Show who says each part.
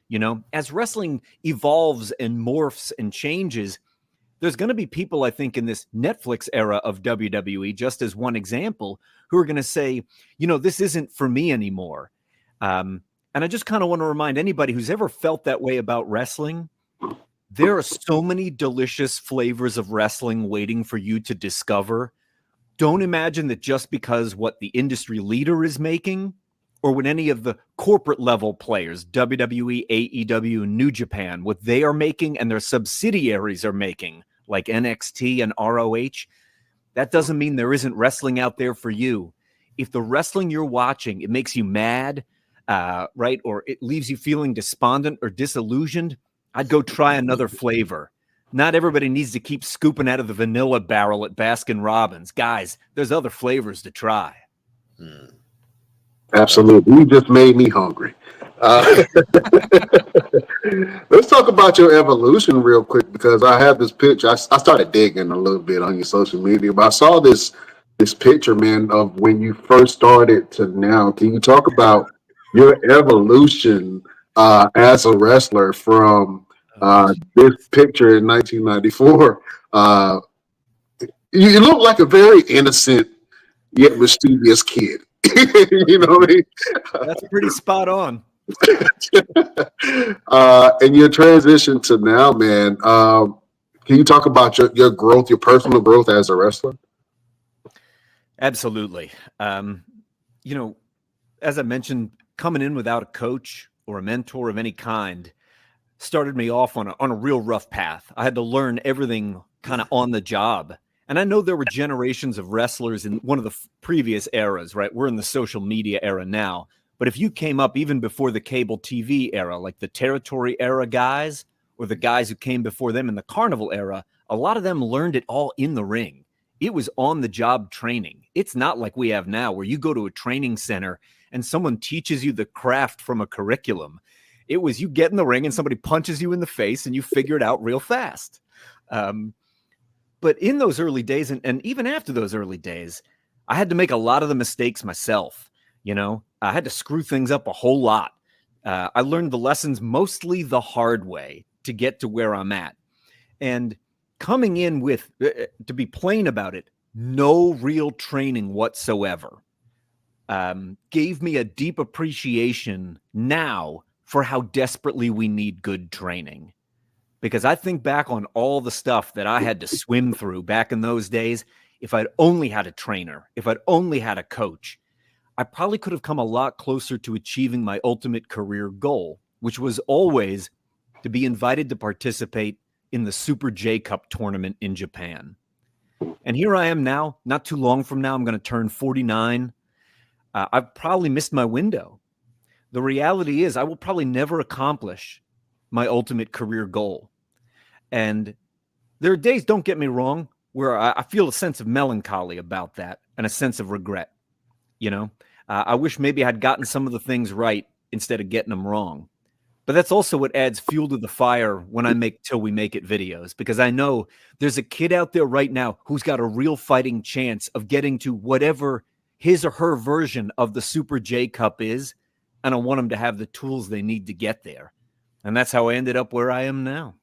Speaker 1: You know, as wrestling evolves and morphs and changes, there's going to be people, I think, in this Netflix era of WWE, just as one example, who are going to say, you know, this isn't for me anymore. And I just kind of want to remind anybody who's ever felt that way about wrestling, there are so many delicious flavors of wrestling waiting for you to discover. Don't imagine that just because what the industry leader is making, or when any of the corporate level players, WWE, AEW, New Japan, what they are making and their subsidiaries are making, like NXT and ROH, that doesn't mean there isn't wrestling out there for you. If the wrestling you're watching, it makes you mad, right, or it leaves you feeling despondent or disillusioned, I'd go try another flavor. Not everybody needs to keep scooping out of the vanilla barrel at Baskin-Robbins. Guys, there's other flavors to try.
Speaker 2: Absolutely. You just made me hungry. Let's talk about your evolution real quick, because I have this picture. I started digging a little bit on your social media, but I saw this picture, man, of when you first started to now. Can you talk about your evolution as a wrestler from this picture in 1994? You look like a very innocent yet mischievous kid. You know what I mean?
Speaker 1: That's pretty spot on.
Speaker 2: And your transition to now, man, can you talk about your growth, your personal growth as a wrestler?
Speaker 1: Absolutely. You know, as I mentioned, coming in without a coach or a mentor of any kind started me off on a real rough path. I had to learn everything kind of on the job. And I know there were generations of wrestlers in one of the previous eras, right? We're in the social media era now. But if you came up even before the cable TV era, like the territory era guys, or the guys who came before them in the carnival era, a lot of them learned it all in the ring. It was on the job training. It's not like we have now where you go to a training center and someone teaches you the craft from a curriculum. It was you get in the ring and somebody punches you in the face and you figure it out real fast. But in those early days, and even after those early days, I had to make a lot of the mistakes myself. You know, I had to screw things up a whole lot. I learned the lessons mostly the hard way to get to where I'm at. And coming in with, to be plain about it, no real training whatsoever, gave me a deep appreciation now for how desperately we need good training. Because I think back on all the stuff that I had to swim through back in those days. If I'd only had a trainer, if I'd only had a coach, I probably could have come a lot closer to achieving my ultimate career goal, which was always to be invited to participate in the Super J Cup tournament in Japan. And here I am now, not too long from now, I'm going to turn 49. I've probably missed my window. The reality is I will probably never accomplish my ultimate career goal. And there are days, don't get me wrong, where I feel a sense of melancholy about that and a sense of regret. You know, I wish maybe I'd gotten some of the things right instead of getting them wrong. But that's also what adds fuel to the fire when I make Till We Make It videos, because I know there's a kid out there right now who's got a real fighting chance of getting to whatever his or her version of the Super J Cup is. And I want them to have the tools they need to get there. And that's how I ended up where I am now.